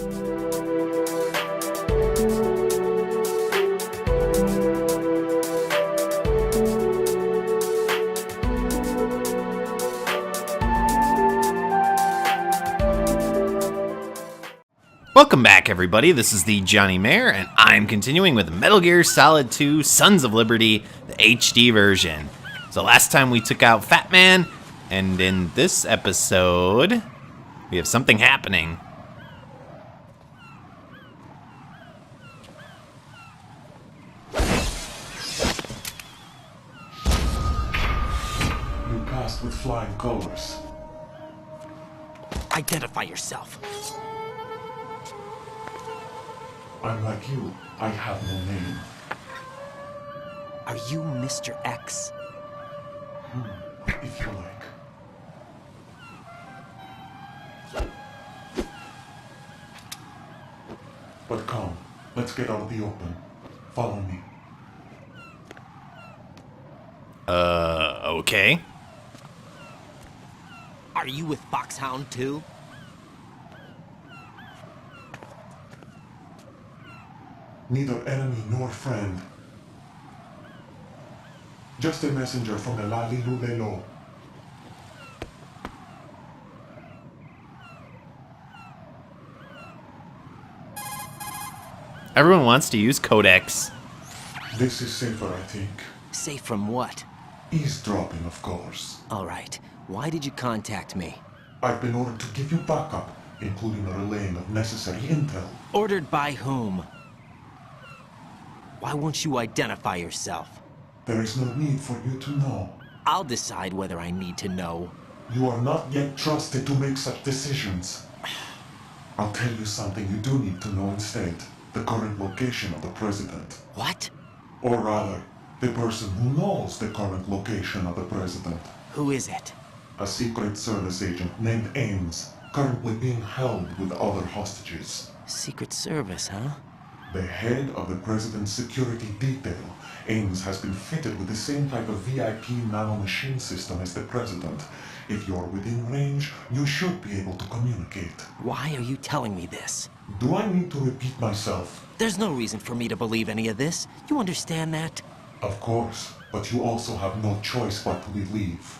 Welcome back, everybody. This is the thejonnymar, and I'm continuing with Metal Gear Solid 2 Sons of Liberty, the HD version. So last time we took out Fat Man, and in this episode, we have something happening. You passed with flying colors. Identify yourself. I'm like you. I have no name. Are you Mr. X? If you like. But come, let's get out of the open. Follow me. Okay. Are you with Foxhound too? Neither enemy nor friend. Just a messenger from the Lali-Lulelo. Everyone wants to use Codex. This is safer, I think. Safe from what? Eavesdropping, of course. All right. Why did you contact me? I've been ordered to give you backup, including the relaying of necessary intel. Ordered by whom? Why won't you identify yourself? There is no need for you to know. I'll decide whether I need to know. You are not yet trusted to make such decisions. I'll tell you something you do need to know instead. The current location of the president. What? Or rather, the person who knows the current location of the president. Who is it? A Secret Service agent named Ames, currently being held with other hostages. Secret Service, huh? The head of the president's security detail, Ames has been fitted with the same type of VIP nanomachine system as the president. If you're within range, you should be able to communicate. Why are you telling me this? Do I need to repeat myself? There's no reason for me to believe any of this. You understand that? Of course, but you also have no choice but to believe.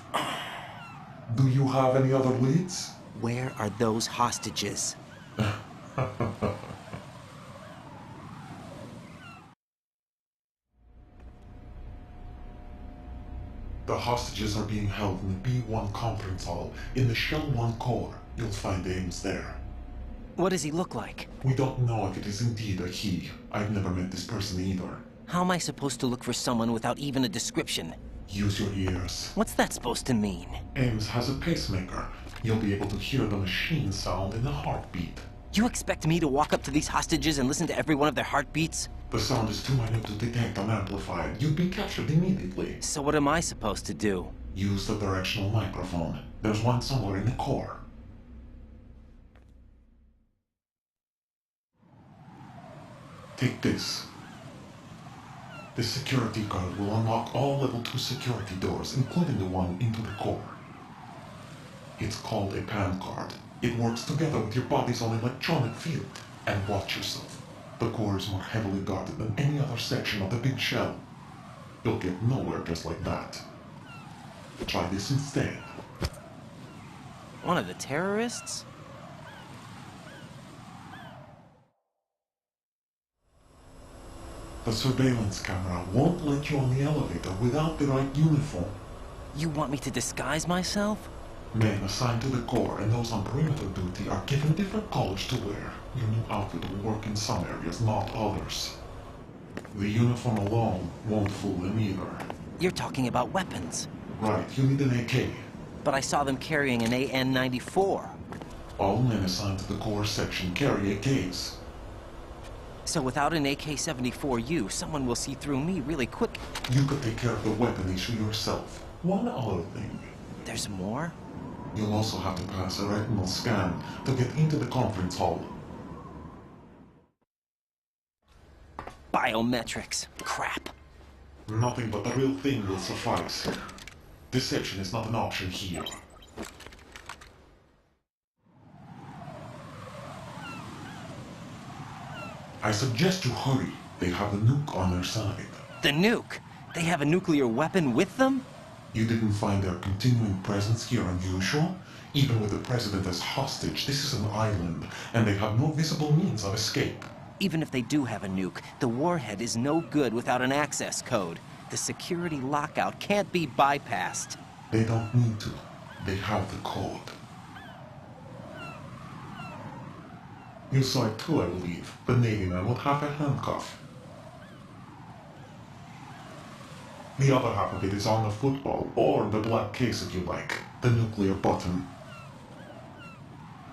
Do you have any other leads? Where are those hostages? The hostages are being held in the B1 conference hall. In the Shell 1 core, you'll find Ames there. What does he look like? We don't know if it is indeed a he. I've never met this person either. How am I supposed to look for someone without even a description? Use your ears. What's that supposed to mean? Ames has a pacemaker. You'll be able to hear the machine sound in the heartbeat. You expect me to walk up to these hostages and listen to every one of their heartbeats? The sound is too minute to detect and amplify it. You'd be captured immediately. So what am I supposed to do? Use the directional microphone. There's one somewhere in the core. Take this. The security card will unlock all level 2 security doors, including the one into the core. It's called a PAN card. It works together with your body's own electronic field. And watch yourself. The core is more heavily guarded than any other section of the big shell. You'll get nowhere just like that. Try this instead. One of the terrorists? The surveillance camera won't let you on the elevator without the right uniform. You want me to disguise myself? Men assigned to the core and those on perimeter duty are given different colors to wear. Your new outfit will work in some areas, not others. The uniform alone won't fool them either. You're talking about weapons. Right, you need an AK. But I saw them carrying an AN-94. All men assigned to the core section carry AKs. So without an AK-74U, someone will see through me really quick. You could take care of the weapon issue yourself. One other thing. There's more? You'll also have to pass a retinal scan to get into the conference hall. Biometrics. Crap. Nothing but the real thing will suffice. Deception is not an option here. I suggest you hurry. They have a nuke on their side. The nuke? They have a nuclear weapon with them? You didn't find their continuing presence here unusual? Even with the president as hostage, this is an island, and they have no visible means of escape. Even if they do have a nuke, the warhead is no good without an access code. The security lockout can't be bypassed. They don't need to. They have the code. You saw it too, I believe. The Navy man with half a handcuff. The other half of it is on the football, or the black case if you like. The nuclear button.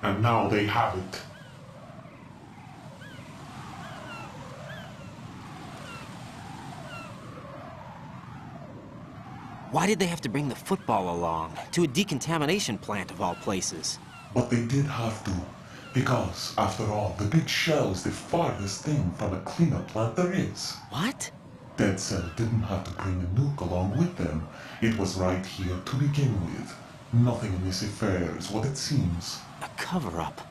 And now they have it. Why did they have to bring the football along? To a decontamination plant of all places. But they did have to. Because, after all, the big shell is the farthest thing from a cleanup plant there is. What? Dead Cell didn't have to bring a nuke along with them. It was right here to begin with. Nothing in this affair is what it seems. A cover-up?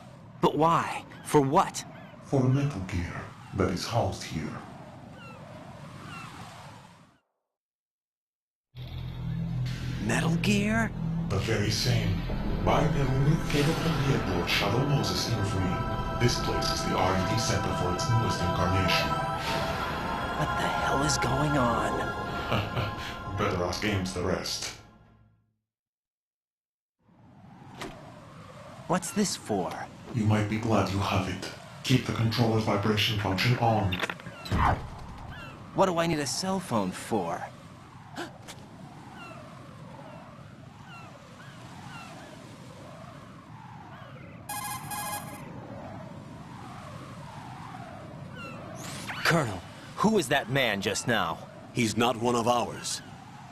But why? For what? For a metal gear that is housed here. Metal Gear? The very same. Bipedal came from the Lord Shadow Moses infamy. This place is the R&D center for its newest incarnation. What the hell is going on? Better ask Ames the rest. What's this for? You might be glad you have it. Keep the controller's vibration function on. What do I need a cell phone for? Colonel, who was that man just now? He's not one of ours.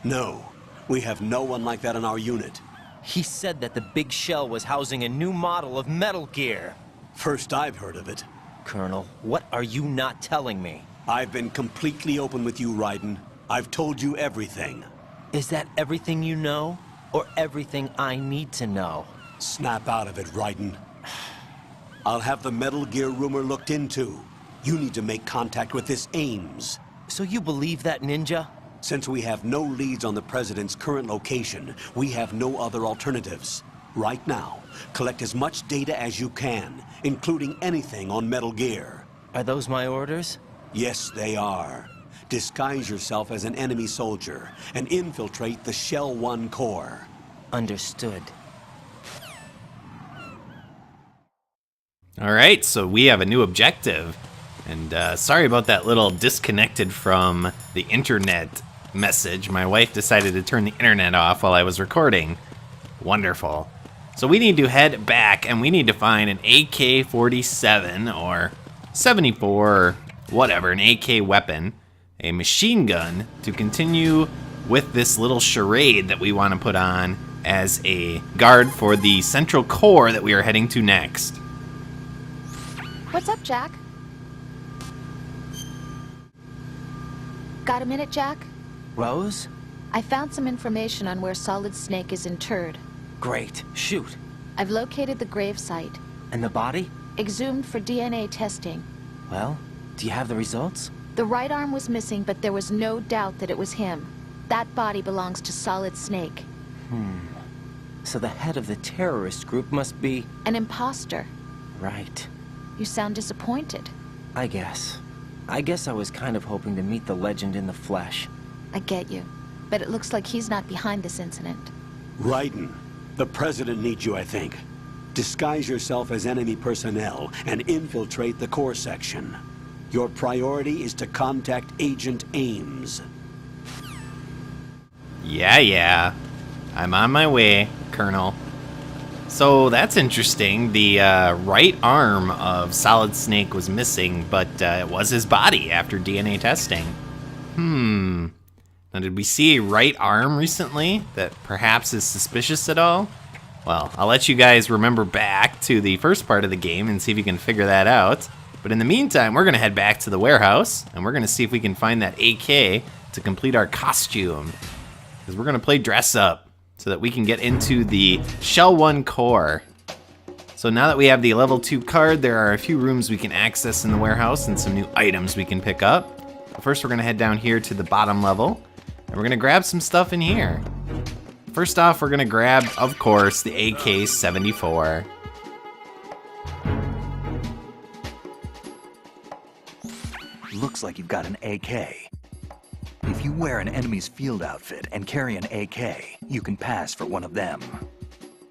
No, we have no one like that in our unit. He said that the big shell was housing a new model of Metal Gear. First I've heard of it. Colonel, what are you not telling me? I've been completely open with you, Raiden. I've told you everything. Is that everything you know? Or everything I need to know? Snap out of it, Raiden. I'll have the Metal Gear rumor looked into. You need to make contact with this Ames. So you believe that ninja? Since we have no leads on the President's current location, we have no other alternatives. Right now, collect as much data as you can, including anything on Metal Gear. Are those my orders? Yes, they are. Disguise yourself as an enemy soldier and infiltrate the Shell 1 core. Understood. All right, so we have a new objective. And sorry about that little disconnected from the internet message. My wife decided to turn the internet off while I was recording. Wonderful. So we need to head back, and we need to find an AK-47 or 74 or whatever, an AK weapon, a machine gun, to continue with this little charade that we want to put on as a guard for the central core that we are heading to next. What's up, Jack? Got a minute, Jack? Rose? I found some information on where Solid Snake is interred. Great. Shoot. I've located the grave site. And the body? Exhumed for DNA testing. Well, do you have the results? The right arm was missing, but there was no doubt that it was him. That body belongs to Solid Snake. So the head of the terrorist group must be... An imposter. Right. You sound disappointed. I guess I was kind of hoping to meet the legend in the flesh. I get you. But it looks like he's not behind this incident. Raiden, the President needs you, I think. Disguise yourself as enemy personnel and infiltrate the core section. Your priority is to contact Agent Ames. Yeah. I'm on my way, Colonel. So that's interesting. The right arm of Solid Snake was missing, but it was his body after DNA testing. Now, did we see a right arm recently that perhaps is suspicious at all? Well, I'll let you guys remember back to the first part of the game and see if you can figure that out. But in the meantime, we're going to head back to the warehouse, and we're going to see if we can find that AK to complete our costume. Because we're going to play dress up so that we can get into the Shell 1 core. So now that we have the level 2 card, there are a few rooms we can access in the warehouse and some new items we can pick up. But first we're gonna head down here to the bottom level, and we're gonna grab some stuff in here. First off, we're gonna grab, of course, the AK-74. Looks like you've got an AK. If you wear an enemy's field outfit and carry an AK, you can pass for one of them.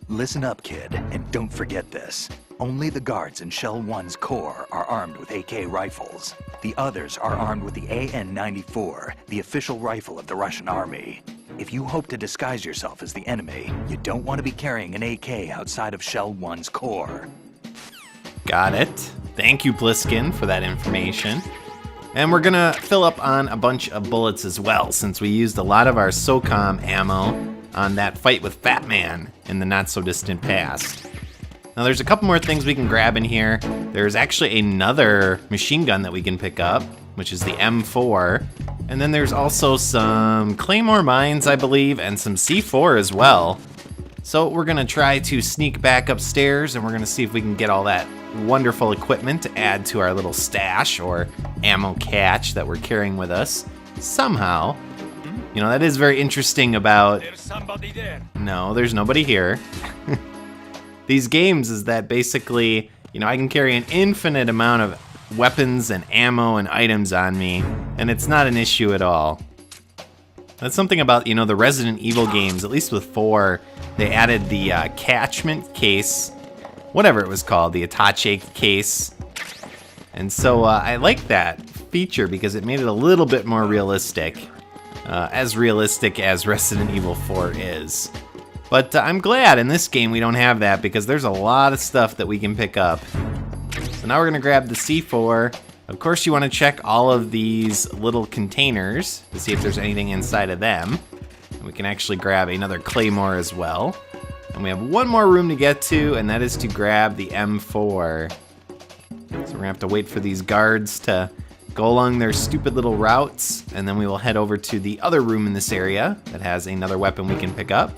Listen up, kid, and don't forget this. Only the guards in Shell 1's core are armed with AK rifles. The others are armed with the AN-94, the official rifle of the Russian army. If you hope to disguise yourself as the enemy, you don't want to be carrying an AK outside of Shell 1's core. Got it. Thank you, Pliskin, for that information. And we're gonna fill up on a bunch of bullets as well, since we used a lot of our SOCOM ammo on that fight with Fat Man in the not-so-distant past. Now there's a couple more things we can grab in here. There's actually another machine gun that we can pick up, which is the M4. And then there's also some Claymore mines, I believe, and some C4 as well. So we're gonna try to sneak back upstairs, and we're gonna see if we can get all that wonderful equipment to add to our little stash or ammo catch that we're carrying with us somehow. You know, that is very interesting about... There's somebody there. No, there's nobody here. These games is that basically, you know, I can carry an infinite amount of weapons and ammo and items on me, and it's not an issue at all. That's something about, you know, the Resident Evil games, at least with 4, they added the catchment case, whatever it was called, the attache case. And so I like that feature because it made it a little bit more realistic. As realistic as Resident Evil 4 is. But I'm glad in this game we don't have that because there's a lot of stuff that we can pick up. So now we're gonna grab the C4. Of course you wanna check all of these little containers to see if there's anything inside of them. And we can actually grab another Claymore as well. And we have one more room to get to, and that is to grab the M4. So we're gonna have to wait for these guards to go along their stupid little routes, and then we will head over to the other room in this area that has another weapon we can pick up.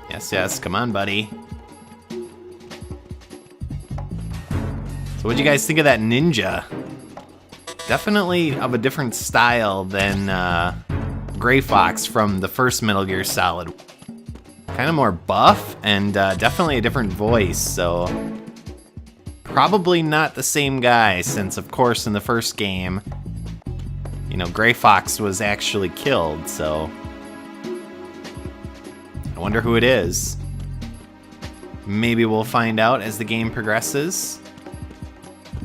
Yes, yes, come on, buddy. So what'd you guys think of that ninja? Definitely of a different style than Gray Fox from the first Metal Gear Solid. Kind of more buff, and definitely a different voice, so... Probably not the same guy, since of course in the first game, you know, Gray Fox was actually killed, so I wonder who it is. Maybe we'll find out as the game progresses.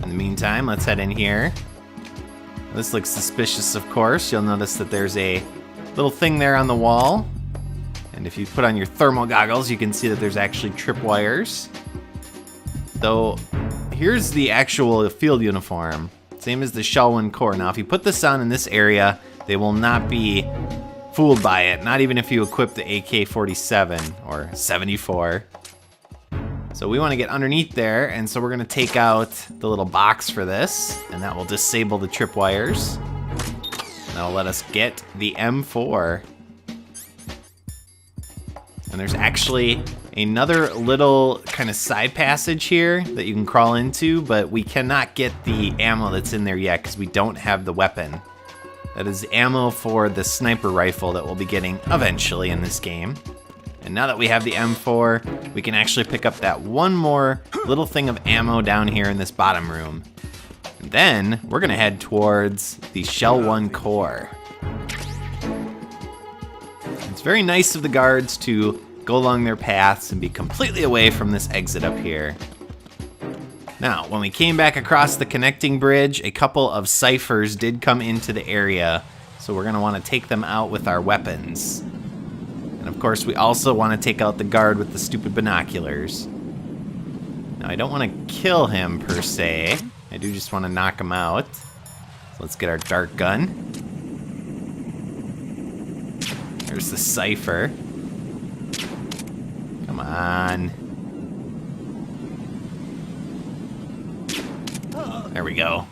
In the meantime, let's head in here. This looks suspicious, of course. You'll notice that there's a little thing there on the wall. And if you put on your thermal goggles, you can see that there's actually tripwires. Though, here's the actual field uniform. Same as the Shell 1 core. Now, if you put this on in this area, they will not be fooled by it. Not even if you equip the AK-47 or 74. So we want to get underneath there, and so we're going to take out the little box for this, and that will disable the tripwires. That'll let us get the M4. And there's actually another little kind of side passage here that you can crawl into, but we cannot get the ammo that's in there yet because we don't have the weapon. That is ammo for the sniper rifle that we'll be getting eventually in this game. And now that we have the M4, we can actually pick up that one more little thing of ammo down here in this bottom room. And then we're gonna head towards the Shell 1 core. It's very nice of the guards to go along their paths and be completely away from this exit up here. Now, when we came back across the connecting bridge, a couple of ciphers did come into the area, so we're gonna wanna take them out with our weapons. And of course, we also wanna take out the guard with the stupid binoculars. Now, I don't wanna kill him per se. I do just wanna knock him out. So let's get our dart gun. There's the cipher. Come on. There we go.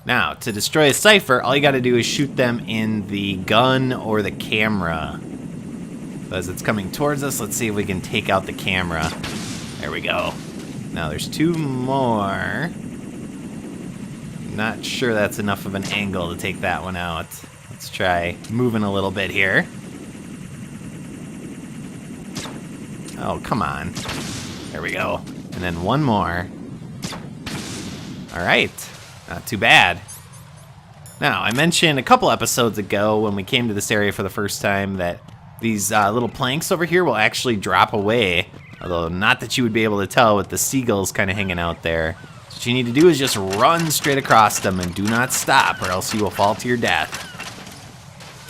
Now, to destroy a cipher, all you gotta do is shoot them in the gun or the camera. So as it's coming towards us, let's see if we can take out the camera. There we go. Now there's 2 more. Not sure that's enough of an angle to take that one out. Let's try moving a little bit here. Oh, come on. There we go. And then 1 more. All right, not too bad. Now, I mentioned a couple episodes ago when we came to this area for the first time that these little planks over here will actually drop away. Although not that you would be able to tell with the seagulls kind of hanging out there. So what you need to do is just run straight across them and do not stop or else you will fall to your death.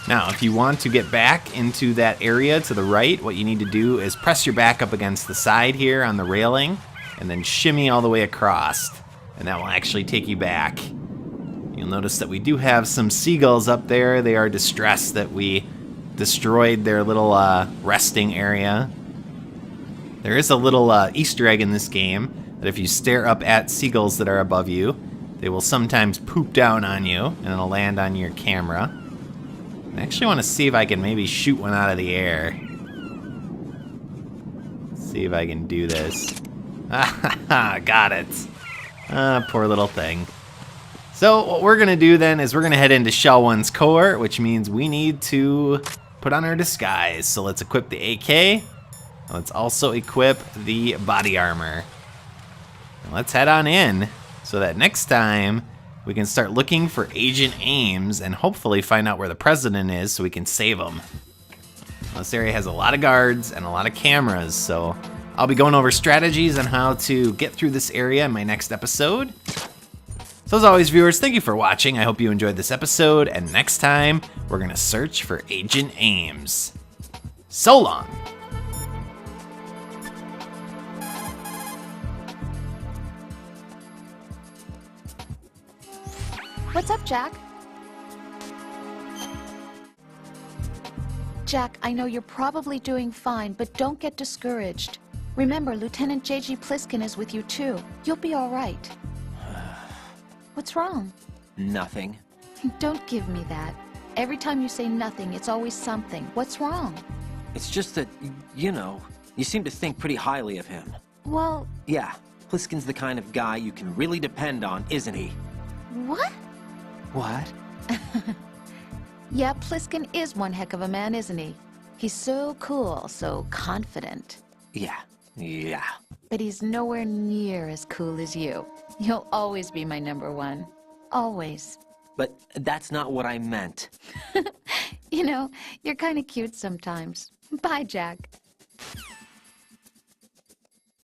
Now, if you want to get back into that area to the right, what you need to do is press your back up against the side here on the railing and then shimmy all the way across. And that will actually take you back. You'll notice that we do have some seagulls up there. They are distressed that we destroyed their little resting area. There is a little Easter egg in this game that if you stare up at seagulls that are above you, they will sometimes poop down on you and it'll land on your camera. I actually want to see if I can maybe shoot one out of the air. Let's see if I can do this. Got it. Poor little thing. So what we're going to do then is we're going to head into Shell 1's core, which means we need to put on our disguise. So let's equip the AK. Let's also equip the body armor. And let's head on in so that next time we can start looking for Agent Ames and hopefully find out where the president is so we can save him. This area has a lot of guards and a lot of cameras, so I'll be going over strategies on how to get through this area in my next episode. So as always, viewers, thank you for watching. I hope you enjoyed this episode, and next time, we're gonna search for Agent Ames. So long! What's up, Jack? Jack, I know you're probably doing fine, but don't get discouraged. Remember, Lieutenant J.G. Pliskin is with you too. You'll be all right. What's wrong? Nothing. Don't give me that. Every time you say nothing, it's always something. What's wrong? It's just that, you know, you seem to think pretty highly of him. Well... Yeah, Pliskin's the kind of guy you can really depend on, isn't he? What? What? Yeah, Pliskin is one heck of a man, isn't he? He's so cool, so confident. Yeah. But he's nowhere near as cool as you. You'll always be my number 1. Always. But that's not what I meant. You know, you're kind of cute sometimes. Bye, Jack.